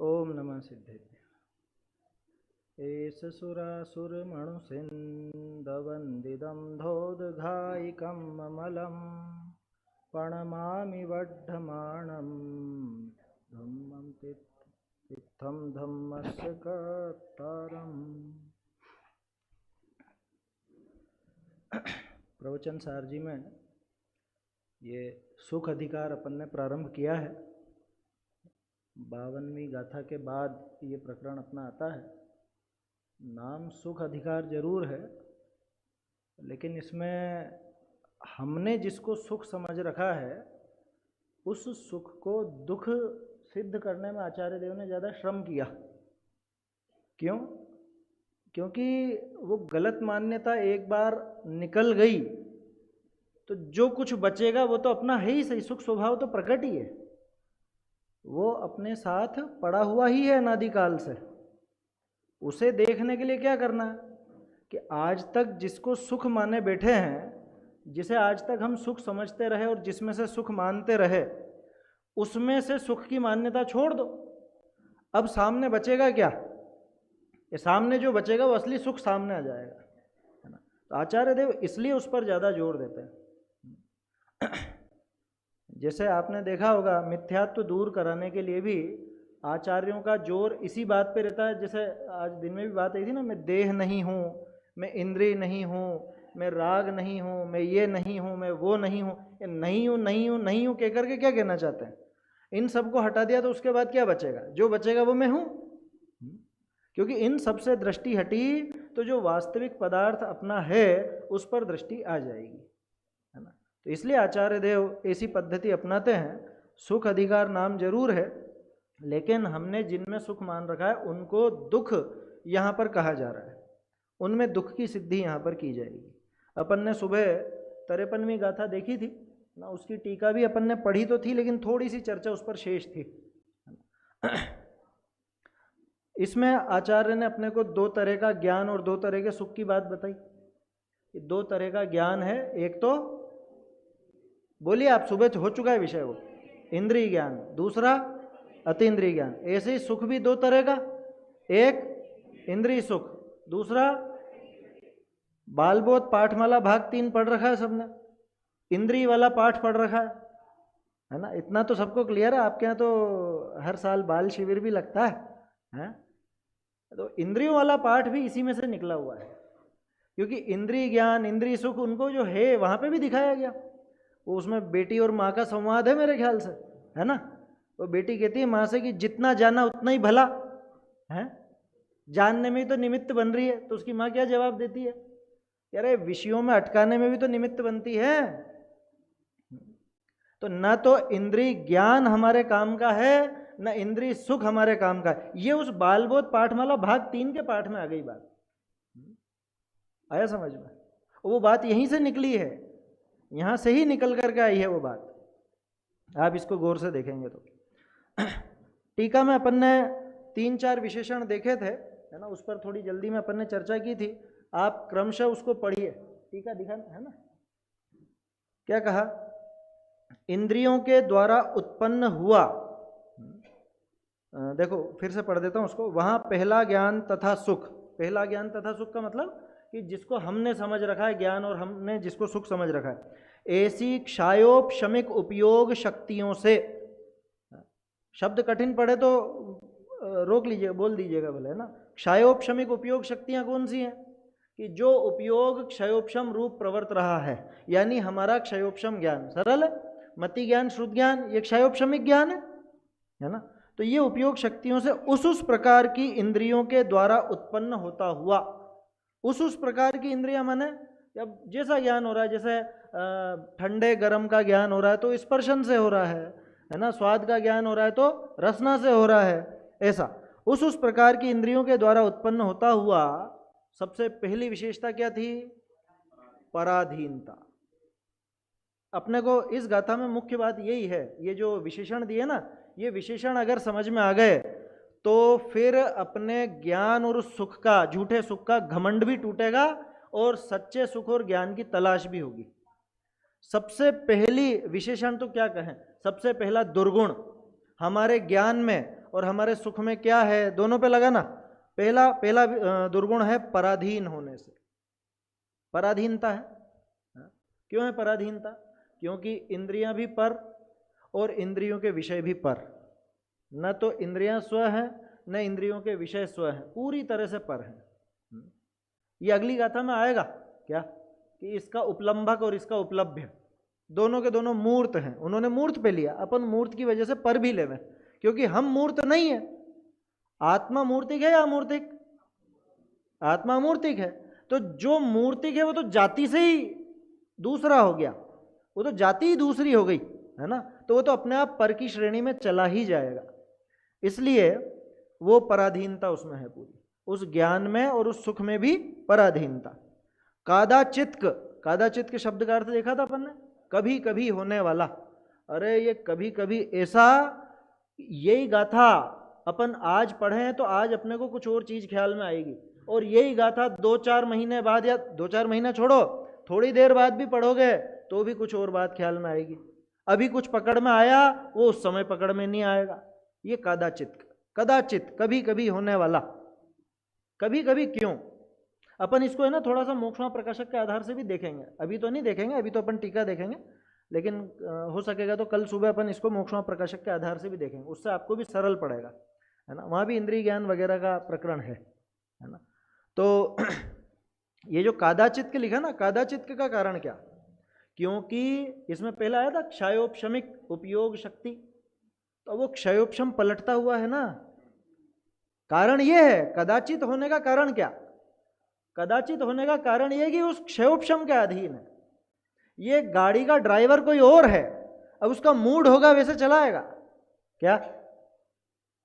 ओम नमः सिद्धेभ्य। एष सुरासुरमणुसिन्धवन्दितं धोदघायिकं ममलं प्रणमामि वर्धमानं धम्मं तित्थं धम्मस्य कर्तारम्। प्रवचन सार जी में ये सुख अधिकार अपन ने प्रारंभ किया है। 52वीं गाथा के बाद ये प्रकरण अपना आता है। नाम सुख अधिकार जरूर है, लेकिन इसमें हमने जिसको सुख समझ रखा है उस सुख को दुख सिद्ध करने में आचार्य देव ने ज़्यादा श्रम किया। क्यों? क्योंकि वो गलत मान्यता एक बार निकल गई तो जो कुछ बचेगा वो तो अपना है ही सही। सुख स्वभाव तो प्रकट ही है, वो अपने साथ पड़ा हुआ ही है अनादिकाल से। उसे देखने के लिए क्या करना है कि आज तक जिसको सुख माने बैठे हैं, जिसे आज तक हम सुख समझते रहे और जिसमें से सुख मानते रहे, उसमें से सुख की मान्यता छोड़ दो। अब सामने बचेगा क्या? ये सामने जो बचेगा वो असली सुख सामने आ जाएगा, है ना। तो आचार्य देव इसलिए उस पर ज़्यादा जोर देते हैं। जैसे आपने देखा होगा, मिथ्यात्व दूर कराने के लिए भी आचार्यों का जोर इसी बात पे रहता है। जैसे आज दिन में भी बात आई थी ना, मैं देह नहीं हूँ, मैं इंद्रिय नहीं हूँ, मैं राग नहीं हूँ, मैं ये नहीं हूँ, मैं वो नहीं हूँ। ये नहीं हूँ नहीं हूँ नहीं हूँ कह करके क्या कहना चाहते हैं? इन सबको हटा दिया तो उसके बाद क्या बचेगा? जो बचेगा वो मैं हूँ। क्योंकि इन सबसे दृष्टि हटी तो जो वास्तविक पदार्थ अपना है उस पर दृष्टि आ जाएगी, है ना। तो इसलिए आचार्य देव ऐसी पद्धति अपनाते हैं। सुख अधिकार नाम जरूर है, लेकिन हमने जिनमें सुख मान रखा है उनको दुख यहाँ पर कहा जा रहा है, उनमें दुख की सिद्धि यहाँ पर की जाएगी। अपन ने सुबह 53वीं गाथा देखी थी ना, उसकी टीका भी अपन ने पढ़ी तो थी, लेकिन थोड़ी सी चर्चा उस पर शेष थी। इसमें आचार्य ने अपने को दो तरह का ज्ञान और दो तरह के सुख की बात बताई। दो तरह का ज्ञान है, एक तो बोलिए आप, सुबह हो चुका है विषय वो, इंद्रिय ज्ञान, दूसरा अतीन्द्रिय ज्ञान। ऐसे ही सुख भी दो तरह का, एक इंद्रिय सुख, दूसरा बालबोध पाठमाला भाग 3 पढ़ रखा है सबने, इंद्रिय वाला पाठ पढ़ रखा है ना। इतना तो सबको क्लियर है। आपके यहाँ तो हर साल बाल शिविर भी लगता है? तो इंद्रियों वाला पाठ भी इसी में से निकला हुआ है, क्योंकि इंद्रिय ज्ञान इंद्रिय सुख उनको जो है वहां पे भी दिखाया गया। वो उसमें बेटी और माँ का संवाद है मेरे ख्याल से, है ना। वो बेटी कहती है माँ से कि जितना जाना उतना ही भला है, जानने में ही तो निमित्त बन रही है। तो उसकी माँ क्या जवाब देती है? यार विषयों में अटकाने में भी तो निमित्त बनती है। तो न तो इंद्रिय ज्ञान हमारे काम का है, न इंद्रिय सुख हमारे काम का है। ये उस बालबोध पाठमाला भाग 3 के पाठ में आ गई बात। आया समझ में? वो बात यहीं से निकली है, यहां से ही निकल करके आई है वो बात। आप इसको गौर से देखेंगे तो टीका में अपन ने 3-4 विशेषण देखे थे, है ना। उस पर थोड़ी जल्दी में अपन ने चर्चा की थी। आप क्रमशः उसको पढ़िए। टीका दिखा है ना, क्या कहा? इंद्रियों के द्वारा उत्पन्न हुआ, देखो फिर से पढ़ देता हूं उसको। वहां पहला ज्ञान तथा सुख, पहला ज्ञान तथा सुख का मतलब कि जिसको हमने समझ रखा है ज्ञान, और हमने जिसको सुख समझ रखा है, ऐसी क्षयोपशमिक उपयोग शक्तियों से। शब्द कठिन पढ़े तो रोक लीजिएगा, बोल दीजिएगा भले, है ना। क्षयोपशमिक उपयोग शक्तियां कौन सी हैं? कि जो उपयोग क्षयोपशम रूप प्रवर्त रहा है, यानी हमारा क्षयोपशम ज्ञान, सरल है, मति ज्ञान श्रुत ज्ञान, ये क्षयोपशमिक ज्ञान है ना। तो ये उपयोग शक्तियों से उस प्रकार की इंद्रियों के द्वारा उत्पन्न होता हुआ, उस प्रकार की इंद्रियां माने अब जैसा ज्ञान हो रहा है, जैसे ठंडे गर्म का ज्ञान हो रहा है तो स्पर्शन से हो रहा है ना। स्वाद का ज्ञान हो रहा है तो रसना से हो रहा है। ऐसा उस प्रकार की इंद्रियों के द्वारा उत्पन्न होता हुआ सबसे पहली विशेषता क्या थी? पराधीनता। अपने को इस गाथा में मुख्य बात यही है। ये जो विशेषण दिए ना, ये विशेषण अगर समझ में आ गए तो फिर अपने ज्ञान और सुख का, झूठे सुख का घमंड भी टूटेगा और सच्चे सुख और ज्ञान की तलाश भी होगी। सबसे पहली विशेषण तो क्या कहें, सबसे पहला दुर्गुण हमारे ज्ञान में और हमारे सुख में क्या है, दोनों पे लगा ना। पहला पहला दुर्गुण है पराधीन होने से, पराधीनता है। क्यों है पराधीनता? क्योंकि इंद्रियां भी पर और इंद्रियों के विषय भी पर। न तो इंद्रियां स्व हैं न इंद्रियों के विषय स्व हैं, पूरी तरह से पर हैं। ये अगली गाथा में आएगा क्या, कि इसका उपलम्भक और इसका उपलब्ध दोनों के दोनों मूर्त हैं। उन्होंने मूर्त पे लिया, अपन मूर्त की वजह से पर भी लेवे, क्योंकि हम मूर्त नहीं है। आत्मा मूर्तिक है या अमूर्तिक? आत्मा मूर्तिक है। तो जो मूर्तिक है वो तो जाति से ही दूसरा हो गया, वो तो जाति ही दूसरी हो गई, है ना। तो वो तो अपने आप पर की श्रेणी में चला ही जाएगा। इसलिए वो पराधीनता उसमें है पूरी, उस ज्ञान में और उस सुख में भी पराधीनता। कादाचित्क, कादाचित्क शब्द का अर्थ देखा था अपन ने, कभी कभी होने वाला। अरे ये कभी कभी ऐसा, यही गाथा अपन आज पढ़े हैं तो आज अपने को कुछ और चीज ख्याल में आएगी, और यही गाथा 2-4 महीने बाद, या 2-4 महीना छोड़ो, थोड़ी देर बाद भी पढ़ोगे तो भी कुछ और बात ख्याल में आएगी। अभी कुछ पकड़ में आया वो उस समय पकड़ में नहीं आएगा। ये कादाचित, कदाचित, कभी कभी होने वाला। कभी कभी क्यों? अपन इसको है ना थोड़ा सा मोक्षमा प्रकाशक के आधार से भी देखेंगे, अभी तो नहीं देखेंगे, अभी तो अपन टीका देखेंगे, लेकिन हो सकेगा तो कल सुबह अपन इसको मोक्षमा प्रकाशक के आधार से भी देखेंगे, उससे आपको भी सरल पड़ेगा, है ना। वहाँ भी इंद्रिय ज्ञान वगैरह का प्रकरण है ना। तो ये जो कादाचित के लिखा ना, कादाचित का कारण क्या? क्योंकि इसमें पहला आया था क्षयोपशमिक उपयोग शक्ति, तो वो क्षयोपशम पलटता हुआ है ना। कारण ये है कदाचित होने का कारण क्या? कदाचित होने का कारण ये कि उस क्षयोपशम के अधीन है। ये गाड़ी का ड्राइवर कोई और है, अब उसका मूड होगा वैसे चलाएगा क्या?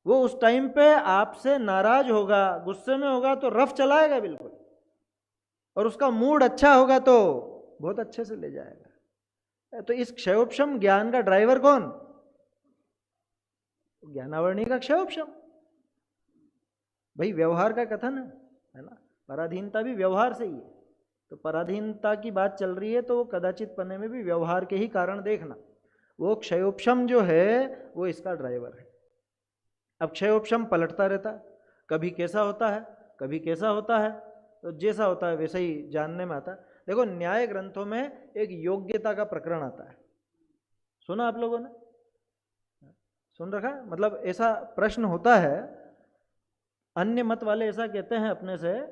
वो उस टाइम पे आपसे नाराज होगा, गुस्से में होगा तो रफ चलाएगा बिल्कुल, और उसका मूड अच्छा होगा तो बहुत अच्छे से ले जाएगा। तो इस क्षयोपशम ज्ञान का ड्राइवर कौन? ज्ञानावरणी का क्षयोपशम। भाई व्यवहार का कथन है ना, पराधीनता भी व्यवहार से ही है। तो पराधीनता की बात चल रही है तो कदाचित पन्ने में भी व्यवहार के ही कारण देखना। वो क्षयोपशम जो है वो इसका ड्राइवर है। अब क्षयोपशम पलटता रहता है, कभी कैसा होता है कभी कैसा होता है, तो जैसा होता है वैसे ही जानने में आता है। देखो न्याय ग्रंथों में एक योग्यता का प्रकरण आता है, सुना आप लोगों ने? सुन रखा है? मतलब ऐसा प्रश्न होता है, अन्य मत वाले ऐसा कहते हैं अपने से, है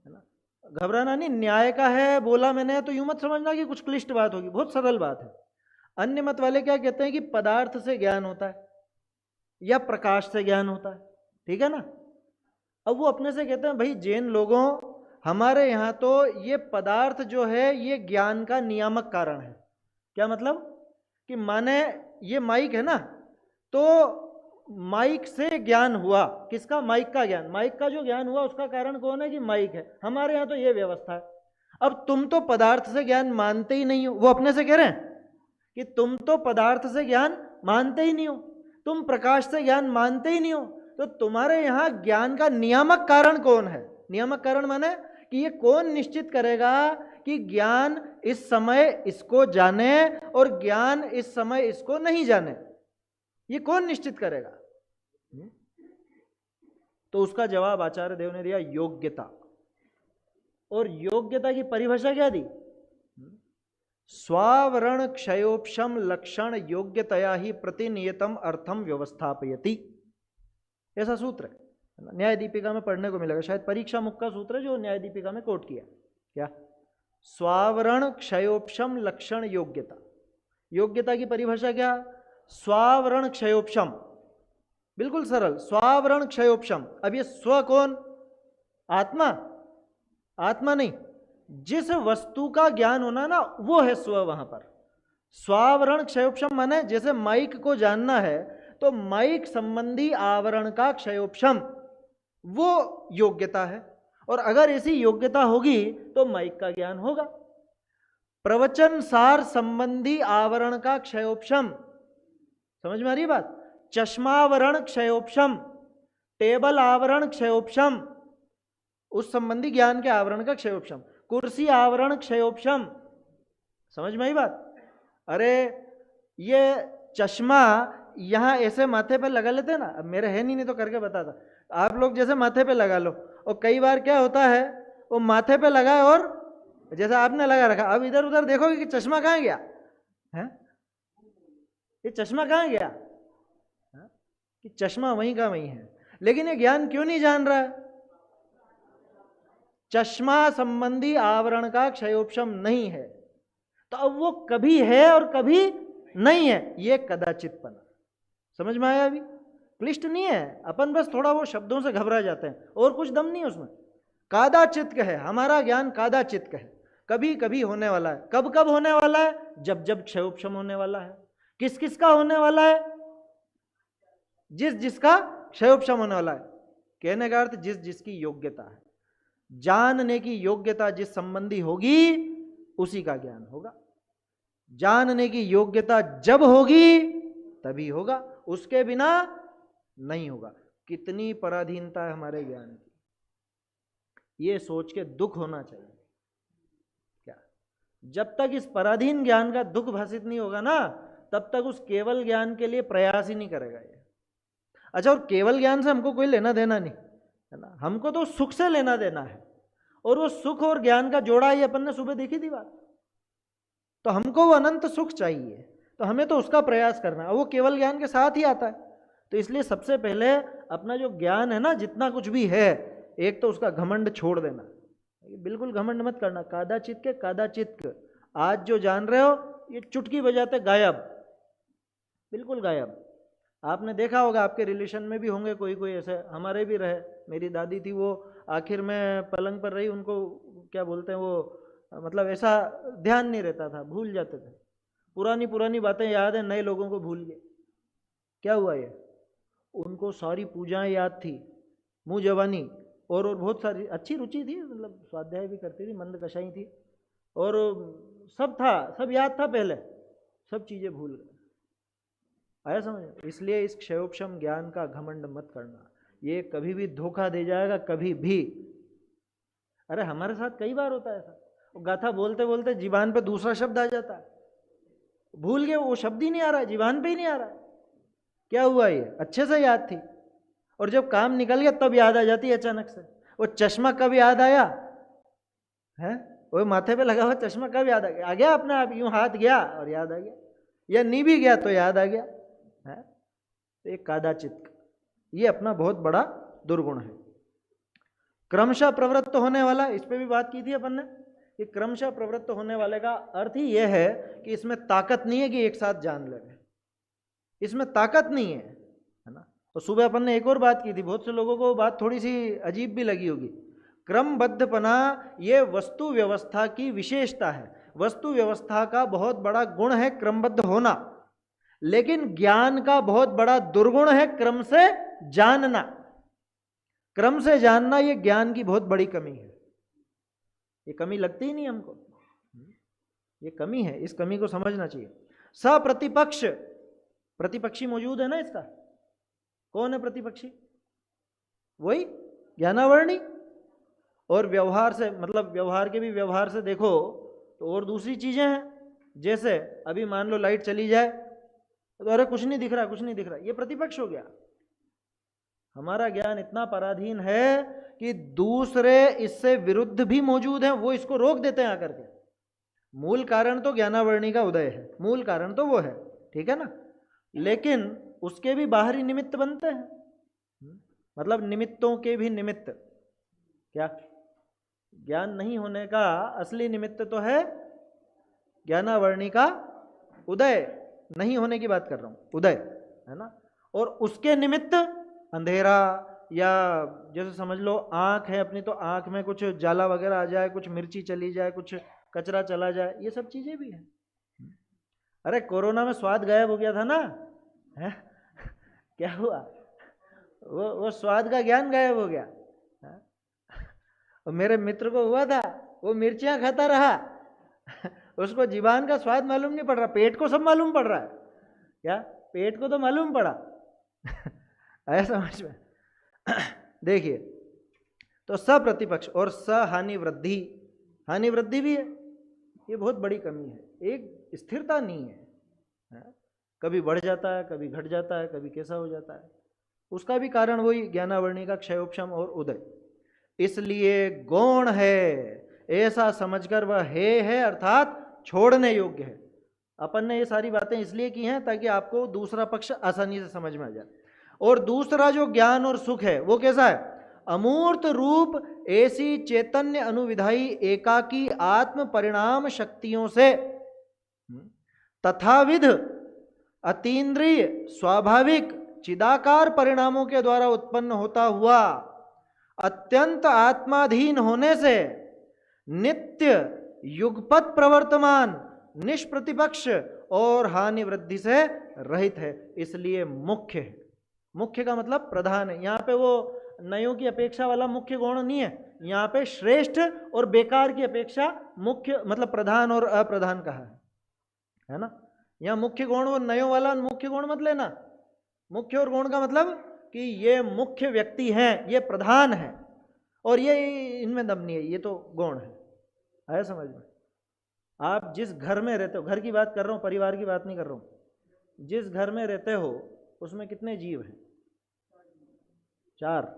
ना, घबराना नहीं, न्याय का है बोला मैंने तो यूं मत समझना कि कुछ क्लिष्ट बात होगी, बहुत सरल बात है। अन्य मत वाले क्या कहते हैं कि पदार्थ से ज्ञान होता है या प्रकाश से ज्ञान होता है, ठीक है ना। अब वो अपने से कहते हैं भाई जैन लोगों, हमारे यहाँ तो ये पदार्थ जो है ये ज्ञान का नियामक कारण है। क्या मतलब? कि माने ये माइक है ना, तो माइक से ज्ञान हुआ, किसका? माइक का ज्ञान। माइक का जो ज्ञान हुआ उसका कारण कौन है? कि माइक है। हमारे यहाँ तो ये व्यवस्था है। अब तुम तो पदार्थ से ज्ञान मानते ही नहीं हो, वो अपने से कह रहे हैं कि तुम तो पदार्थ से ज्ञान मानते ही नहीं हो, तुम प्रकाश से ज्ञान मानते ही नहीं हो, तो तुम्हारे यहाँ ज्ञान का नियामक कारण कौन है? नियामक कारण माने कि ये कौन निश्चित करेगा कि ज्ञान इस समय इसको जाने और ज्ञान इस समय इसको नहीं जाने? ये कौन निश्चित करेगा? तो उसका जवाब आचार्य देव ने दिया, योग्यता। और योग्यता की परिभाषा क्या दी? स्वावरण क्षयोपशम लक्षण योग्यतया ही प्रतिनियतम अर्थम व्यवस्थापयति, ऐसा सूत्र है। न्याय दीपिका में पढ़ने को मिलेगा, शायद परीक्षा मुख का सूत्र है जो न्याय दीपिका में कोट किया। क्या? स्वावरण क्षयोपशम लक्षण योग्यता। योग्यता की परिभाषा क्या? स्वावरण क्षयोपशम, बिल्कुल सरल, स्वावरण क्षयोपशम। अब ये स्व कौन? आत्मा? आत्मा नहीं, जिस वस्तु का ज्ञान होना ना वो है स्व। वहां पर स्वावरण क्षयोपशम माने जैसे माइक को जानना है तो माइक संबंधी आवरण का क्षयोपशम वो योग्यता है, और अगर ऐसी योग्यता होगी तो माइक का ज्ञान होगा। प्रवचन सार संबंधी आवरण का क्षयोपशम, समझ में आ रही बात? चश्मावरण क्षयोपशम, टेबल आवरण क्षयोपशम, उस संबंधी ज्ञान के आवरण का क्षयोपशम। कुर्सी आवरण क्षयोपशम, समझ में आई बात? अरे ये चश्मा यहाँ ऐसे माथे पे लगा लेते हैं ना, अब मेरे है नहीं तो करके बताता, आप लोग जैसे माथे पे लगा लो, और कई बार क्या होता है वो माथे पे लगाए और जैसे आपने लगा रखा, अब इधर उधर देखोगे कि चश्मा कहाँ गया है, ये चश्मा कहाँ गया है? कि चश्मा वहीं का वहीं है, लेकिन ये ज्ञान क्यों नहीं जान रहा है? चश्मा संबंधी आवरण का क्षयोपशम नहीं है, तो अब वो कभी है और कभी नहीं है, ये कदाचितपना। समझ में आया? अभी क्लिष्ट नहीं है, अपन बस थोड़ा वो शब्दों से घबरा जाते हैं, और कुछ दम नहीं है उसमें। कादाचित है, हमारा ज्ञान कादाचित है, कभी कभी होने वाला है। कब कब होने वाला है? जब जब क्षयोपशम होने वाला है। किस किस का होने वाला है? जिस जिसका क्षयोपशम होने वाला है। कहने का अर्थ जिस जिसकी योग्यता है, जानने की योग्यता जिस संबंधी होगी उसी का ज्ञान होगा। जानने की योग्यता जब होगी तभी होगा, उसके बिना नहीं होगा। कितनी पराधीनता है हमारे ज्ञान की, ये सोच के दुख होना चाहिए। क्या जब तक इस पराधीन ज्ञान का दुख भाषित नहीं होगा ना, तब तक उस केवल ज्ञान के लिए प्रयास ही नहीं करेगा ये। अच्छा, और केवल ज्ञान से हमको कोई लेना देना नहीं है ना, हमको तो सुख से लेना देना है, और वो सुख और ज्ञान का जोड़ा ही अपन ने सुबह देखी थी बात। तो हमको वो अनंत सुख चाहिए, तो हमें तो उसका प्रयास करना है, वो केवल ज्ञान के साथ ही आता है। तो इसलिए सबसे पहले अपना जो ज्ञान है ना, जितना कुछ भी है, एक तो उसका घमंड छोड़ देना, बिल्कुल घमंड मत करना। कादाचित के कादाचित के, आज जो जान रहे हो ये चुटकी बजाते गायब, बिल्कुल गायब। आपने देखा होगा, आपके रिलेशन में भी होंगे कोई कोई ऐसे, हमारे भी रहे। मेरी दादी थी, वो आखिर में पलंग पर रही, उनको क्या बोलते हैं वो, मतलब ऐसा ध्यान नहीं रहता था, भूल जाते थे, पुरानी पुरानी बातें याद है, नए लोगों को भूल गए। क्या हुआ ये? उनको सारी पूजाएं याद थी, मुँह जवानी और बहुत सारी अच्छी रुचि थी, मतलब स्वाध्याय भी करती थी, मंद कषाई थी, और सब था, सब याद था, पहले सब चीज़ें भूल गए। आया समझ? इसलिए इस क्षयोपशम ज्ञान का घमंड मत करना, ये कभी भी धोखा दे जाएगा, कभी भी। अरे हमारे साथ कई बार होता है ऐसा, गाथा बोलते बोलते जीवान पे दूसरा शब्द आ जाता है, भूल गए, वो शब्द ही नहीं आ रहा है, जीवान पे ही नहीं आ रहा है। क्या हुआ? ये अच्छे से याद थी, और जब काम निकल गया तब याद आ जाती है अचानक से। वो चश्मा कब याद आया है? वो माथे पे लगा हुआ चश्मा कब याद आ गया? आ गया अपने आप, यूं हाथ गया और याद आ गया, या नहीं भी गया तो याद आ गया है। तो एक कादाचित, ये अपना बहुत बड़ा दुर्गुण है। क्रमशः प्रवृत्त होने वाला, इस पे भी बात की थी अपन ने, कि क्रमशः प्रवृत्त होने वाले का अर्थ ही यह है कि इसमें ताकत नहीं है कि एक साथ जान ले, इसमें ताकत नहीं है ना। तो सुबह अपन ने एक और बात की थी, बहुत से लोगों को बात थोड़ी सी अजीब भी लगी होगी। क्रमबद्धपना ये वस्तु व्यवस्था की विशेषता है, वस्तु व्यवस्था का बहुत बड़ा गुण है क्रमबद्ध होना, लेकिन ज्ञान का बहुत बड़ा दुर्गुण है क्रम से जानना। क्रम से जानना ये ज्ञान की बहुत बड़ी कमी है, ये कमी लगती ही नहीं हमको, ये कमी है, इस कमी को समझना चाहिए। सप्रतिपक्ष, प्रतिपक्षी मौजूद है ना इसका, कौन है प्रतिपक्षी? वही ज्ञानावर्णी। और व्यवहार से, मतलब व्यवहार के भी व्यवहार से देखो तो और दूसरी चीजें हैं, जैसे अभी मान लो लाइट चली जाए तो अरे कुछ नहीं दिख रहा, कुछ नहीं दिख रहा, ये प्रतिपक्ष हो गया। हमारा ज्ञान इतना पराधीन है कि दूसरे इससे विरुद्ध भी मौजूद हैं, वो इसको रोक देते हैं आकर के। मूल कारण तो ज्ञानावर्णी का उदय है, मूल कारण तो वो है, ठीक है ना, लेकिन उसके भी बाहरी निमित्त बनते हैं, मतलब निमित्तों के भी निमित्त। क्या? ज्ञान नहीं होने का असली निमित्त तो है ज्ञानावर्णी का उदय, नहीं होने की बात कर रहा हूं, उदय है ना। और उसके निमित्त अंधेरा, या जैसे समझ लो आंख है अपनी, तो आंख में कुछ जाला वगैरह आ जाए, कुछ मिर्ची चली जाए, कुछ कचरा चला जाए, ये सब चीजें भी हैं। अरे कोरोना में स्वाद गायब हो गया था ना, है? क्या हुआ? वो स्वाद का ज्ञान गायब हो गया। और मेरे मित्र को हुआ था, वो मिर्चियां खाता रहा उसको जीवान का स्वाद मालूम नहीं पड़ रहा, पेट को सब मालूम पड़ रहा है। क्या? पेट को तो मालूम पड़ा आया समझ में? देखिए, तो सप्रतिपक्ष और सहानि वृद्धि, हानि वृद्धि भी है, ये बहुत बड़ी कमी है, एक स्थिरता नहीं है। कभी बढ़ जाता है, कभी घट जाता है, कभी कैसा हो जाता है। उसका भी कारण वही ज्ञानावरणी का क्षयोपशम और उदय। इसलिए गौण है ऐसा समझकर वह है अर्थात छोड़ने योग्य है। अपन ने ये सारी बातें इसलिए की हैं ताकि आपको दूसरा पक्ष आसानी से समझ में आ जाए। और दूसरा जो ज्ञान और सुख है वो कैसा है? अमूर्त रूप ऐसी चैतन्य अनुविधायी एकाकी आत्म परिणाम शक्तियों से तथाविध अतीन्द्रिय स्वाभाविक चिदाकार परिणामों के द्वारा उत्पन्न होता हुआ अत्यंत आत्माधीन होने से नित्य युगपत प्रवर्तमान निष्प्रतिपक्ष और हानि वृद्धि से रहित है, इसलिए मुख्य है। मुख्य का मतलब प्रधान है। यहाँ पे वो नयों की अपेक्षा वाला मुख्य गुण नहीं है, यहाँ पे श्रेष्ठ और बेकार की अपेक्षा मुख्य मतलब प्रधान और अप्रधान कहा है ना। यहाँ मुख्य गुण वो नयों वाला मुख्य गुण मत लेना। मुख्य और गुण का मतलब कि ये मुख्य व्यक्ति हैं, ये प्रधान है और ये इनमें दम नहीं है, ये तो गुण है। आया समझ में? आप जिस घर में रहते हो, घर की बात कर रहा हूँ, परिवार की बात नहीं कर रहा हूँ। जिस घर में रहते हो उसमें कितने जीव हैं? 4।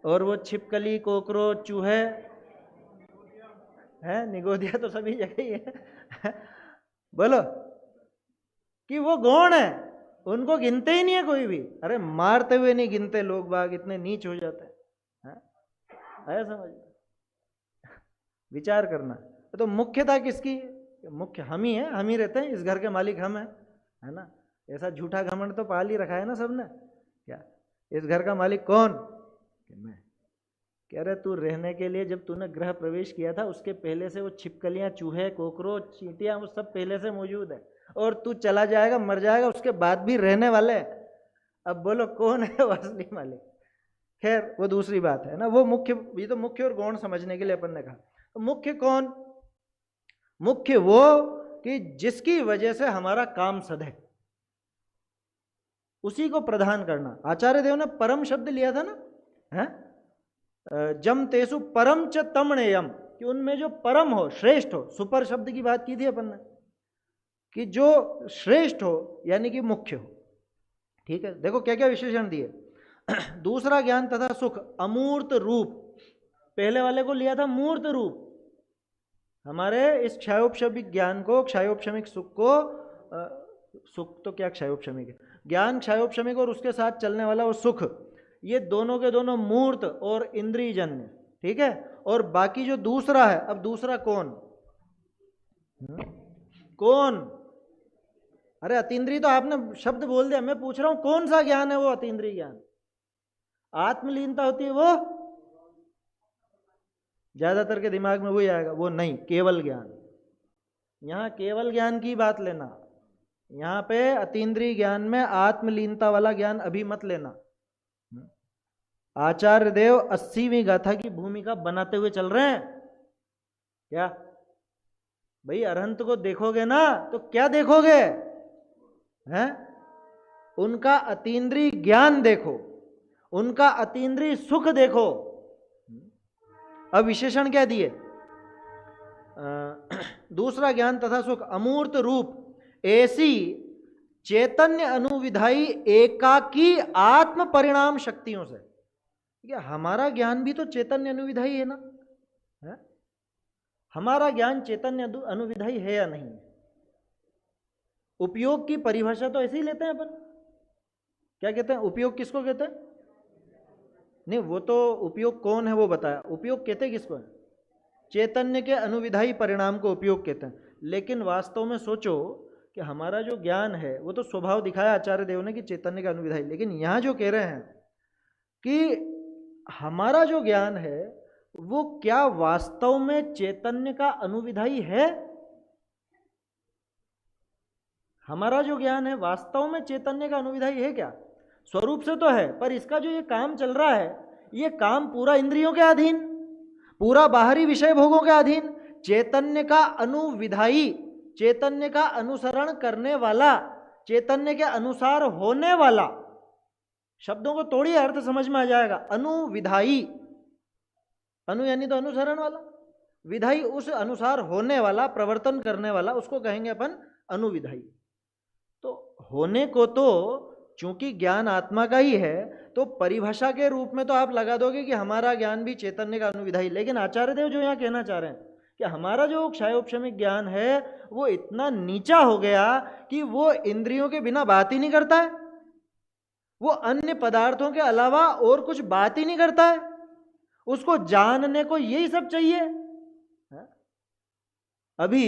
और वो छिपकली, कोकरोच, चूहे हैं, निगोदिया तो सभी जगह ही है। बोलो कि वो गौण है, उनको गिनते ही नहीं है कोई भी। अरे मारते हुए नहीं गिनते लोग बाग, इतने नीच हो जाते हैं। आया समझ? विचार करना। तो मुख्यता किसकी? मुख्य हम ही है, हम ही रहते हैं, इस घर के मालिक हम हैं, है ना। ऐसा झूठा घमंड तो पाल ही रखा है ना सबने। क्या इस घर का मालिक कौन? मैं। कह रहे तू रहने के लिए जब तूने गृह प्रवेश किया था उसके पहले से वो छिपकलियां, चूहे, कोकरोच, चींटियां वो सब पहले से मौजूद है, और तू चला जाएगा, मर जाएगा, उसके बाद भी रहने वाले। अब बोलो कौन है वो असली मालिक? खैर वो दूसरी बात है ना। वो मुख्य, ये तो मुख्य और गौण समझने के लिए अपन ने कहा। तो मुख्य कौन? मुख्य वो कि जिसकी वजह से हमारा काम सधे, उसी को प्रधान करना। आचार्य देव ने परम शब्द लिया था ना, है जम तेसु परम च तमणेयम, कि उनमें जो परम हो, श्रेष्ठ हो। सुपर शब्द की बात की थी अपन ने कि जो श्रेष्ठ हो यानी कि मुख्य हो। ठीक है, देखो क्या क्या विशेषण दिए। दूसरा ज्ञान तथा सुख अमूर्त रूप, पहले वाले को लिया था मूर्त रूप। हमारे इस क्षयोपशमिक ज्ञान को, क्षयोपशमिक सुख को, सुख तो क्या क्षयोपशमिक है, ज्ञान क्षयोपशमिक और उसके साथ चलने वाला वो सुख, ये दोनों के दोनों मूर्त और इंद्रियजन्य। ठीक है, और बाकी जो दूसरा है, अब दूसरा कौन? कौन? अरे अतीन्द्रिय तो आपने शब्द बोल दिया, मैं पूछ रहा हूं कौन सा ज्ञान है वो अतीन्द्रिय ज्ञान? आत्मलीनता होती है वो, ज्यादातर के दिमाग में वही आएगा, वो नहीं, केवल ज्ञान। यहां केवल ज्ञान की बात लेना, यहां पे अतीन्द्रिय ज्ञान में आत्मलीनता वाला ज्ञान अभी मत लेना। आचार्य देव 80वीं गाथा की भूमिका बनाते हुए चल रहे हैं। क्या भाई, अरहंत को देखोगे ना तो क्या देखोगे? हैं? उनका अतीन्द्रिय ज्ञान देखो, उनका अतीन्द्रिय सुख देखो। अब विशेषण क्या दिए? दूसरा ज्ञान तथा सुख अमूर्त रूप ऐसी चैतन्य अनुविधायी एकाकी आत्म परिणाम शक्तियों से। हमारा ज्ञान भी तो चैतन्य अनुविधायी है ना, है? हमारा ज्ञान चैतन्य अनुविधायी है या नहीं? उपयोग की परिभाषा तो ऐसे ही लेते हैं अपन। क्या कहते हैं? उपयोग किसको कहते हैं? नहीं, वो तो उपयोग कौन है वो बताया। उपयोग कहते हैं किसको? चैतन्य के अनुविधायी परिणाम को उपयोग कहते हैं। लेकिन वास्तव में सोचो कि हमारा जो ज्ञान है वो तो स्वभाव दिखाया आचार्य देव ने कि चैतन्य का अनुविधायी, लेकिन यहां जो कह रहे हैं कि हमारा जो ज्ञान है वो क्या वास्तव में चैतन्य का अनुविधायी है? हमारा जो ज्ञान है वास्तव में चैतन्य का अनुविधायी है क्या? स्वरूप से तो है, पर इसका जो ये काम चल रहा है, ये काम पूरा इंद्रियों के अधीन, पूरा बाहरी विषय भोगों के अधीन। चैतन्य का अनुविधायी, चैतन्य का अनुसरण करने वाला, चैतन्य के अनुसार होने वाला, शब्दों को तोड़िए अर्थ समझ में आ जाएगा। अनुविधायी, अनु यानी तो अनुसरण वाला, विधायी उस अनुसार होने वाला, प्रवर्तन करने वाला, उसको कहेंगे अपन अनुविधायी। तो होने को तो चूंकि ज्ञान आत्मा का ही है, तो परिभाषा के रूप में तो आप लगा दोगे कि हमारा ज्ञान भी चैतन्य का अनुविधायी। लेकिन आचार्य देव जो यहाँ कहना चाह रहे हैं कि हमारा जो क्षयोपशमिक ज्ञान है वो इतना नीचा हो गया कि वो इंद्रियों के बिना बात ही नहीं करता है, वो अन्य पदार्थों के अलावा और कुछ बात ही नहीं करता है, उसको जानने को यही सब चाहिए। अभी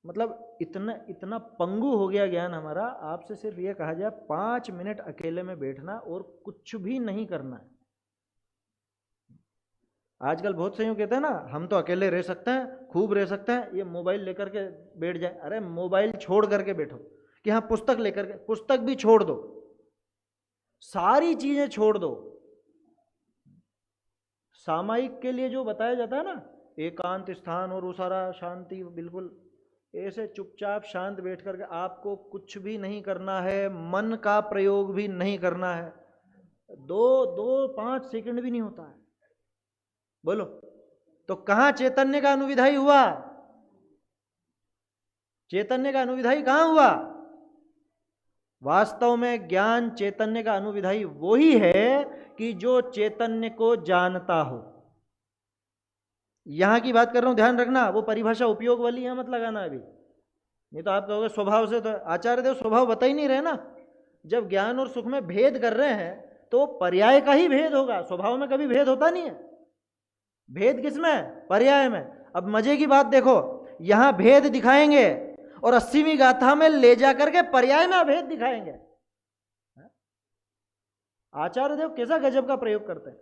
मतलब इतना इतना पंगु हो गया ज्ञान हमारा। आपसे सिर्फ ये कहा जाए 5 मिनट अकेले में बैठना और कुछ भी नहीं करना है। आजकल बहुत से यूं कहते हैं ना, हम तो अकेले रह सकते हैं, खूब रह सकते हैं, ये मोबाइल लेकर के बैठ जाए। अरे मोबाइल छोड़ करके बैठो, कि हाँ पुस्तक लेकर के, पुस्तक भी छोड़ दो, सारी चीजें छोड़ दो। सामायिक के लिए जो बताया जाता है ना, एकांत स्थान और वो सारा शांति, बिल्कुल ऐसे चुपचाप शांत बैठ करके आपको कुछ भी नहीं करना है, मन का प्रयोग भी नहीं करना है, 5 सेकंड भी नहीं होता है। बोलो तो कहां चैतन्य का अनुविधायी हुआ? चैतन्य का अनुविधायी कहां हुआ? वास्तव में ज्ञान चैतन्य का अनुविधायी वो ही है कि जो चैतन्य को जानता हो। यहां की बात कर रहा हूं, ध्यान रखना, वो परिभाषा उपयोग वाली यहां मत लगाना अभी, नहीं तो आप कहोगे स्वभाव से। तो आचार्य देव स्वभाव बता ही नहीं रहे ना। जब ज्ञान और सुख में भेद कर रहे हैं तो पर्याय का ही भेद होगा, स्वभाव में कभी भेद होता नहीं है। भेद किसमें? पर्याय में। अब मजे की बात देखो, यहां भेद दिखाएंगे और 80वीं गाथा में ले जाकर के पर्याय में अभेद दिखाएंगे। आचार्य देव कैसा गजब का प्रयोग करते हैं।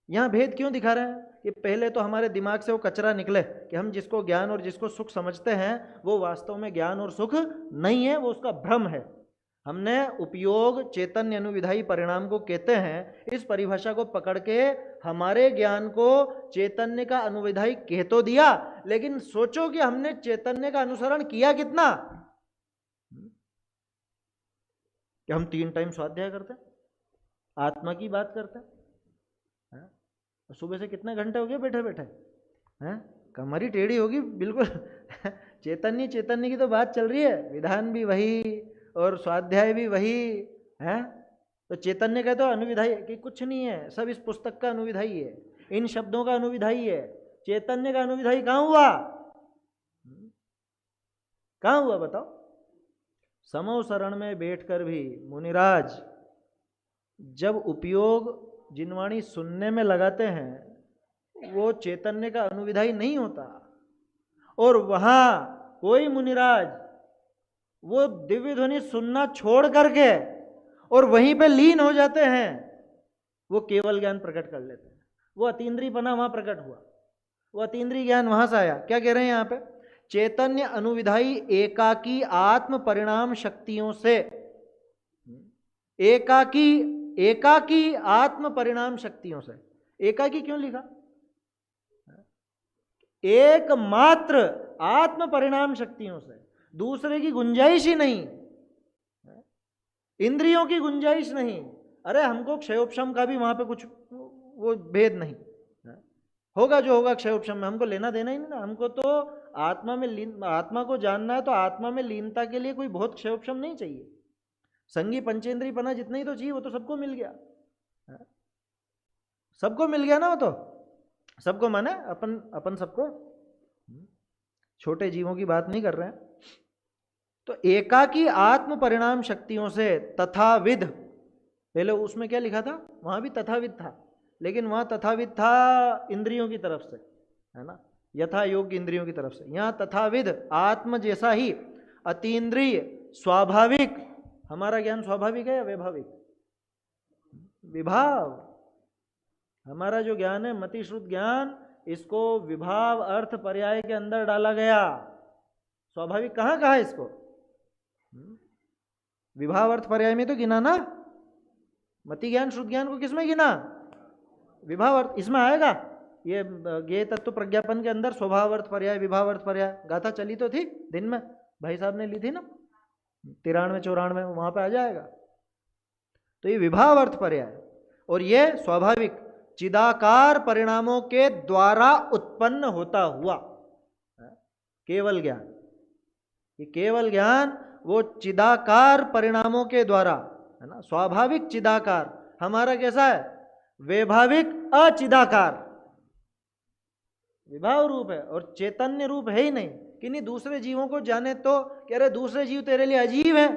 यहां भेद क्यों दिखा रहे हैं? कि पहले तो हमारे दिमाग से वो कचरा निकले कि हम जिसको ज्ञान और जिसको सुख समझते हैं वो वास्तव में ज्ञान और सुख नहीं है, वो उसका भ्रम है। हमने उपयोग चैतन्य अनुविधायी परिणाम को कहते हैं, इस परिभाषा को पकड़ के हमारे ज्ञान को चैतन्य का अनुविधायी कह तो दिया, लेकिन सोचो कि हमने चैतन्य का अनुसरण किया कितना। कि हम 3 टाइम स्वाध्याय करते हैं, आत्मा की बात करते हैं, सुबह से कितने घंटे हो गए बैठे बैठे हैं, कमरी टेढ़ी होगी बिल्कुल। चैतन्य चैतन्य की तो बात चल रही है, विधान भी वही और स्वाध्याय भी वही है। तो चैतन्य का तो अनुविधायी कि कुछ नहीं है, सब इस पुस्तक का अनुविधायी है, इन शब्दों का अनुविधायी है। चैतन्य का अनुविधायी कहां हुआ? कहां हुआ बताओ? समो शरण में बैठकर भी मुनिराज जब उपयोग जिनवाणी सुनने में लगाते हैं वो चैतन्य का अनुविधायी नहीं होता। और वहां कोई मुनिराज वो दिव्य ध्वनि सुनना छोड़ करके और वहीं पे लीन हो जाते हैं, वो केवल ज्ञान प्रकट कर लेते हैं। वो अतीन्द्रियपना वहां प्रकट हुआ, वो अतीन्द्रिय ज्ञान वहां से आया। क्या कह रहे हैं यहां पे? चैतन्य अनुविधायी एकाकी आत्म परिणाम शक्तियों से, एकाकी आत्म परिणाम शक्तियों से। एकाकी क्यों लिखा? एकमात्र आत्म परिणाम शक्तियों से, दूसरे की गुंजाइश ही नहीं, इंद्रियों की गुंजाइश नहीं। अरे हमको क्षयोपशम का भी वहां पे कुछ वो भेद नहीं होगा, जो होगा क्षयोपशम में हमको लेना देना ही नहीं ना। हमको तो आत्मा में लीन, आत्मा को जानना है, तो आत्मा में लीनता के लिए कोई बहुत क्षयोपशम नहीं चाहिए। संगी पंचेंद्रियपना जितना ही तो चाहिए, वो तो सबको मिल गया, सबको मिल गया ना। वो तो सबको माने अपन सबको, छोटे जीवों की बात नहीं कर रहे हैं। तो एकाकी आत्म परिणाम शक्तियों से तथाविध, पहले उसमें क्या लिखा था? वहां भी तथाविध था, लेकिन वहां तथाविध था इंद्रियों की तरफ से, है ना, यथा योग्य इंद्रियों की तरफ से। यहां तथाविध आत्म जैसा ही अतीन्द्रिय स्वाभाविक। हमारा ज्ञान स्वाभाविक है या वैभाविक? विभाव। हमारा जो ज्ञान है मतिश्रुत ज्ञान, इसको विभाव अर्थ पर्याय के अंदर डाला गया। स्वाभाविक कहाँ कहा है इसको? विभाव अर्थ पर्याय में तो गिना ना। मति ज्ञान श्रुत ज्ञान को किसमें गिना? विभाव अर्थ, इसमें आएगा। ये ज्ञेय तत्व प्रज्ञापन के अंदर स्वभाव अर्थ पर्याय, विभाव अर्थ पर्याय गाथा चली तो थी दिन में, भाई साहब ने ली थी ना, 93-94 वहां पे आ जाएगा। तो ये विभाव अर्थ पर्याय, और ये स्वाभाविक चिदाकार परिणामों के द्वारा उत्पन्न होता हुआ केवल ज्ञान। कि केवल ज्ञान वो चिदाकार परिणामों के द्वारा, है ना, स्वाभाविक चिदाकार, हमारा कैसा है, वैभाविक अचिदाकार, विभाव रूप है और चैतन्य रूप है ही नहीं। कि नहीं दूसरे जीवों को जाने तो कह रहे दूसरे जीव तेरे लिए अजीब है,